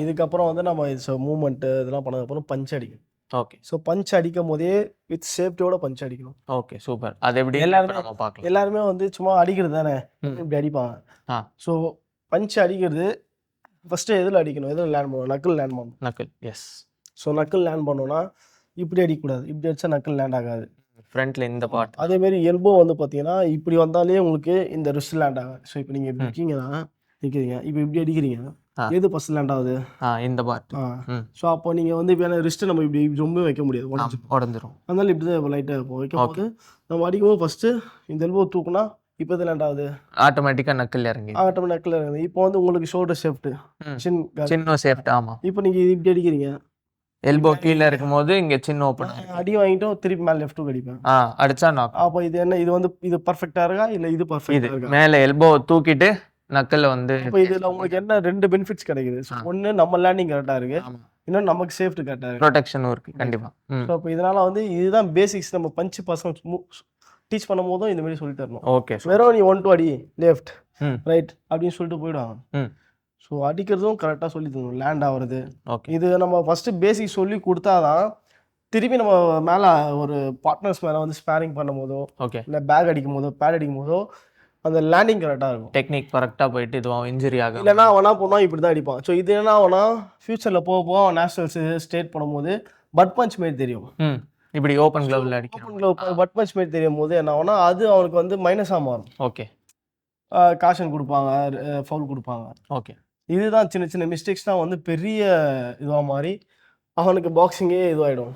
இதுக்கப்புறம் வந்து நம்ம மூவ்மெண்ட்டு இதெல்லாம் பண்ணதுக்கப்புறம் பஞ்ச் அடிக்கணும். ஓகே. ஸோ பஞ்ச் அடிக்கும் போதே வித் சேஃப்டியோட பஞ்ச் அடிக்கணும். Okay super. அது எப்படி எல்லாருமே நம்ம பார்க்கலாம். எல்லாருமே வந்து சும்மா அடிக்கிறது தானே இப்படி அடிப்பாங்க. ஸோ பஞ்ச் அடிக்கிறது ஃபஸ்ட்டு எதில் அடிக்கணும், எதில் லேண்ட் பண்ணணும், நக்கிள் லேண்ட் பண்ணணும். Knuckle, yes. So knuckle land பண்ணோன்னா இப்படி அடிக்கக்கூடாது, இப்படி அடித்தா நக்கிள் லேண்ட் ஆகாது. ஃப்ரண்ட்டில் இந்த பார்ட். அதேமாரி எல்போ வந்து பார்த்தீங்கன்னா இப்படி வந்தாலே உங்களுக்கு இந்த ரிஸ்ட் லேண்ட் ஆகாது. ஸோ இப்போ நீங்கள் இப்படி இருக்கீங்கன்னா நிற்கிறீங்க, இப்போ இப்படி அடிக்கிறீங்க, எது ஃபஸ்ட் லேண்ட் ஆகுது, இந்த பார்ட். ஸோ அப்போ நீங்கள் வந்து இப்போ ரிஸ்ட்டு நம்ம இப்படி ரொம்ப வைக்க முடியாது, உடஞ்சிரும். அதனால இப்படி தான் இப்போ லைட்டாக இருக்கும். வைக்கும்போது நம்ம அடிக்கும்போது ஃபஸ்ட்டு இந்த எல்போ தூக்குனா இப்போ இது லேண்ட் ஆகுது, ஆட்டோமேட்டிக்காக நக்கிள் இறங்கி நக்கிள் இறங்குது. இப்போ வந்து உங்களுக்கு ஷோல்டர் சேஃப்ட்டு, சின்ன சேஃப்ட். ஆமாம். இப்போ நீங்கள் இப்படி அடிக்கிறீங்க, எல்போ கீழே இருக்கும்போது இங்கே சின்ன ஓப்பன் அடி வாங்கிட்டு திருப்பி மேலே லெஃப்ட்டுக்கு அடிப்பேன். அடிச்சா நாக். அப்போ இது என்ன, இது வந்து இது பர்ஃபெக்டாக இருக்கா இல்லை இது பர்ஃபெக்டாக இருக்கா? மேலே எல்போ தூக்கிட்டு நக்கல்ல வந்து இப்போ இதில் உங்களுக்கு என்ன 2 பெனிஃபிட்ஸ் கிடைக்குது. ஒன்று நம்ம லேண்டிங் கரெக்டாக இருக்குது, இன்னொன்று நமக்கு சேஃப்டி கரெக்டாக இருக்குது, ப்ரொடெக்ஷனும் இருக்குது கண்டிப்பாக. ஸோ இப்போ இதனால் வந்து இதுதான் பேசிக்ஸ். நம்ம பஞ்சு பசங்க டீச் பண்ணும் போதும் இந்த மாதிரி சொல்லி தரணும். ஓகே. வெறும் நீ 1 2 அடி லெஃப்ட் ரைட் அப்படின்னு சொல்லிட்டு போயிடுவாங்க. ஸோ அடிக்கிறதும் கரெக்டாக சொல்லி தரணும், லேண்ட் ஆகிறது. ஓகே. இது நம்ம ஃபஸ்ட்டு பேசிக் சொல்லி கொடுத்தா தான் திருப்பி நம்ம மேலே ஒரு பார்ட்னர்ஸ் மேலே வந்து ஸ்பேரிங் பண்ணும் போதோ இல்லை பேக் அடிக்கும் போதோ பேட் அடிக்கும் போதோ அந்த லேண்டிங் கரெக்டாக இருக்கும், டெக்னிக் கரெக்டாக போயிட்டு இதுவும் இன்ஜுரி ஆகும். இல்லைனா அவனா போனால் இப்படி தான் அடிப்பான். ஸோ இது என்ன ஆகுனா ஃபியூச்சரில் போக நேஷனல்ஸ் ஸ்டேட் பண்ணும்போது பட் பஞ்ச் மாரி தெரியும். இப்படி ஓப்பன் க்ளவ்ல அடிக்கும், ஓப்பன் க்ளவ் பட் பஞ்ச் மாரி தெரியும் போது என்ன ஆகுனா அது அவனுக்கு வந்து மைனஸாக மாறும். ஓகே. காஷன் கொடுப்பாங்க, ஃபவுல் கொடுப்பாங்க. ஓகே. இதுதான் சின்ன சின்ன மிஸ்டேக்ஸ் தான் வந்து பெரிய இதுவாக மாறி அவனுக்கு பாக்ஸிங்கே இதுவாகிடும்.